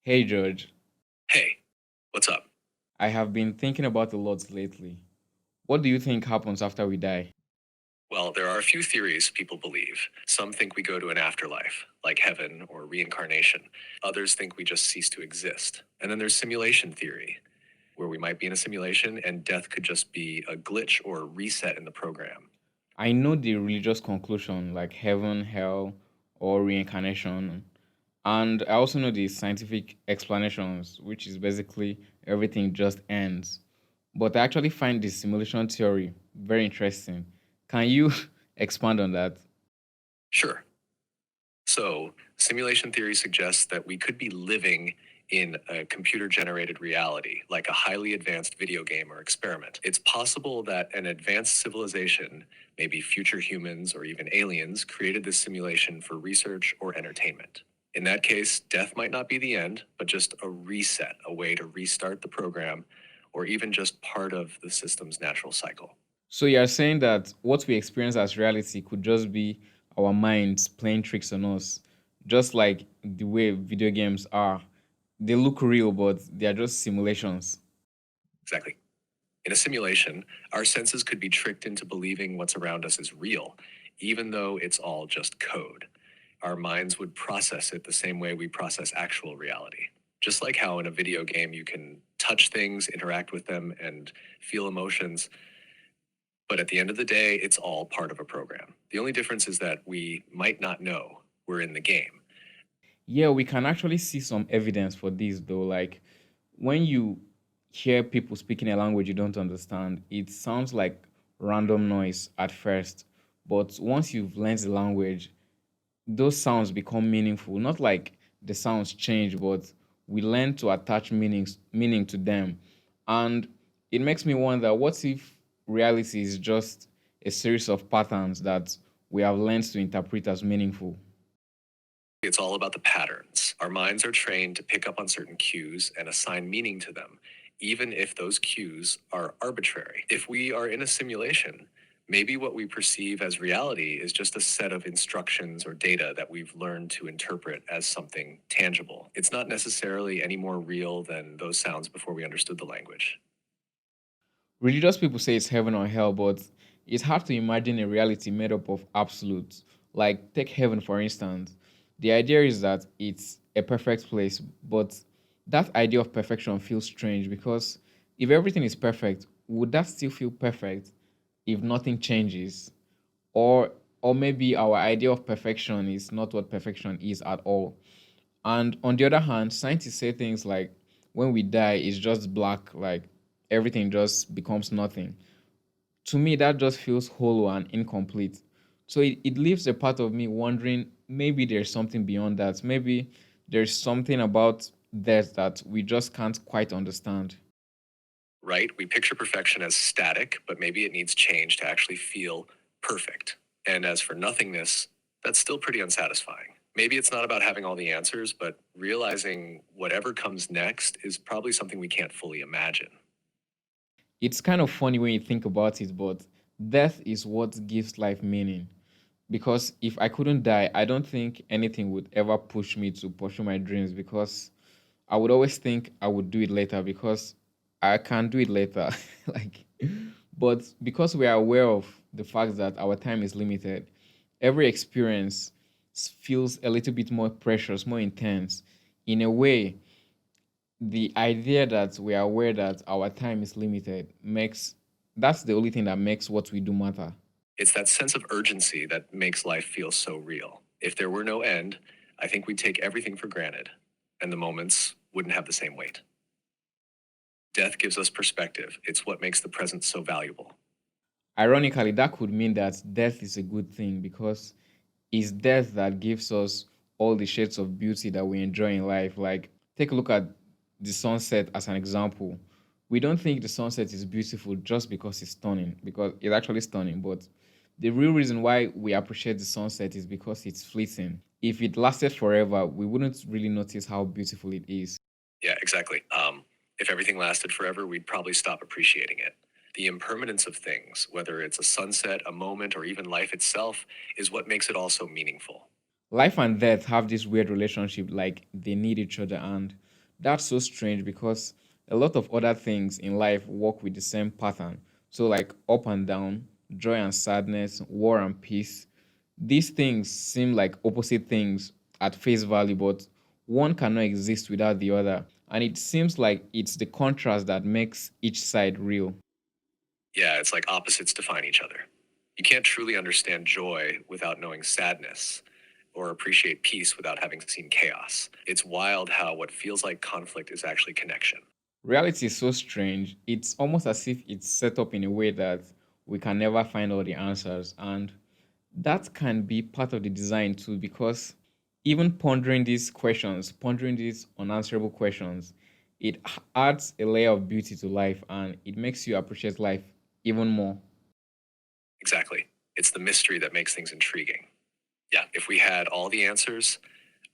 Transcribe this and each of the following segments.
Hey George, Hey, what's up? I have been thinking about a lot lately. What do you think happens after we die? Well, there are a few theories people believe. Some think we go to an afterlife, like heaven or reincarnation. Others think we just cease to exist. And then there's simulation theory, where we might be in a simulation and death could just be a glitch or a reset in the program. I know the religious conclusion like heaven, hell, or reincarnation, and I also know the scientific explanations, which is basically everything just ends. But I actually find the simulation theory very interesting. Can you expand on that? Sure. So, simulation theory suggests that we could be living in a computer generated reality, like a highly advanced video game or experiment. It's possible that an advanced civilization, maybe future humans or even aliens, created this simulation for research or entertainment. In that case, death might not be the end, but just a reset, a way to restart the program, or even just part of the system's natural cycle. So you are saying that what we experience as reality could just be our minds playing tricks on us, just like the way video games are. They look real, but they are just simulations. Exactly. In a simulation, our senses could be tricked into believing what's around us is real, even though it's all just code. Our minds would process it the same way we process actual reality. Just like how in a video game you can touch things, interact with them, and feel emotions, but at the end of the day, it's all part of a program. The only difference is that we might not know we're in the game. Yeah, we can actually see some evidence for this though. Like when you hear people speaking a language you don't understand, it sounds like random noise at first. But once you've learned the language, those sounds become meaningful. Not like the sounds change, but we learn to attach meaning to them. And it makes me wonder, what if reality is just a series of patterns that we have learned to interpret as meaningful? It's all about the patterns. Our minds are trained to pick up on certain cues and assign meaning to them, even if those cues are arbitrary. If we are in a simulation, maybe what we perceive as reality is just a set of instructions or data that we've learned to interpret as something tangible. It's not necessarily any more real than those sounds before we understood the language. Religious people say it's heaven or hell, but it's hard to imagine a reality made up of absolutes. Like, take heaven for instance. The idea is that it's a perfect place, but that idea of perfection feels strange because if everything is perfect, would that still feel perfect if nothing changes? Or or maybe our idea of perfection is not what perfection is at all. And on the other hand, scientists say things like when we die, it's just black, like everything just becomes nothing. To me, that just feels hollow and incomplete. So it leaves a part of me wondering maybe there's something beyond that. Maybe there's something about death that we just can't quite understand. Right? We picture perfection as static, but maybe it needs change to actually feel perfect. And as for nothingness, that's still pretty unsatisfying. Maybe it's not about having all the answers, but realizing whatever comes next is probably something we can't fully imagine. It's kind of funny when you think about it, but death is what gives life meaning. Because if I couldn't die, I don't think anything would ever push me to pursue my dreams because I would always think I would do it later because I can do it later. like but because we are aware of the fact that our time is limited, every experience feels a little bit more precious, more intense. In a way, the idea that we are aware that our time is limited makes that's the only thing that makes what we do matter. It's that sense of urgency that makes life feel so real. If there were no end, I think we'd take everything for granted, and the moments wouldn't have the same weight. Death gives us perspective. It's what makes the present so valuable. Ironically, that could mean that death is a good thing because it's death that gives us all the shades of beauty that we enjoy in life. Like, take a look at the sunset as an example. We don't think the sunset is beautiful just because it's stunning, because it's actually stunning. But the real reason why we appreciate the sunset is because it's fleeting. If it lasted forever, we wouldn't really notice how beautiful it is. Yeah, exactly. If everything lasted forever, we'd probably stop appreciating it. The impermanence of things, whether it's a sunset, a moment, or even life itself, is what makes it all so meaningful. Life and death have this weird relationship, like they need each other, and That's so strange because a lot of other things in life work with the same pattern. So, like up and down, joy and sadness, war and peace. These things seem like opposite things at face value, but one cannot exist without the other. And it seems like it's the contrast that makes each side real. Yeah, it's like opposites define each other. You can't truly understand joy without knowing sadness, or appreciate peace without having seen chaos. It's wild how what feels like conflict is actually connection. Reality is so strange. It's almost as if it's set up in a way that we can never find all the answers. And that can be part of the design too, because even pondering these unanswerable questions, adds a layer of beauty to life and it makes you appreciate life even more. Exactly. It's the mystery that makes things intriguing. Yeah, if we had all the answers,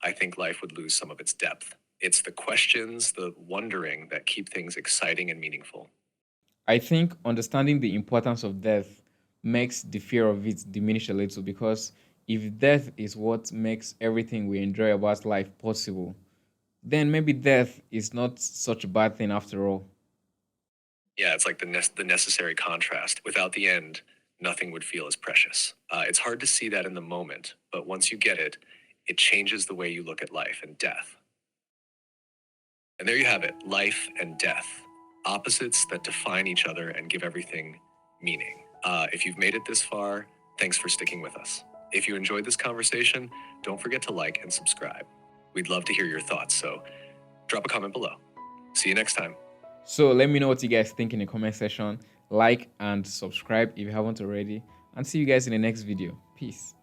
I think life would lose some of its depth. It's the questions, the wondering that keep things exciting and meaningful. I think understanding the importance of death makes the fear of it diminish a little because if death is what makes everything we enjoy about life possible, then maybe death is not such a bad thing after all. Yeah, it's like the necessary contrast. Without the end, nothing would feel as precious. It's hard to see that in the moment, but once you get it, it changes the way you look at life and death. And there you have it, life and death, opposites that define each other and give everything meaning. If you've made it this far, thanks for sticking with us. If you enjoyed this conversation, don't forget to like and subscribe. We'd love to hear your thoughts, so drop a comment below. See you next time. So let me know what you guys think in the comment section. Like and subscribe if you haven't already. And see you guys in the next video. Peace.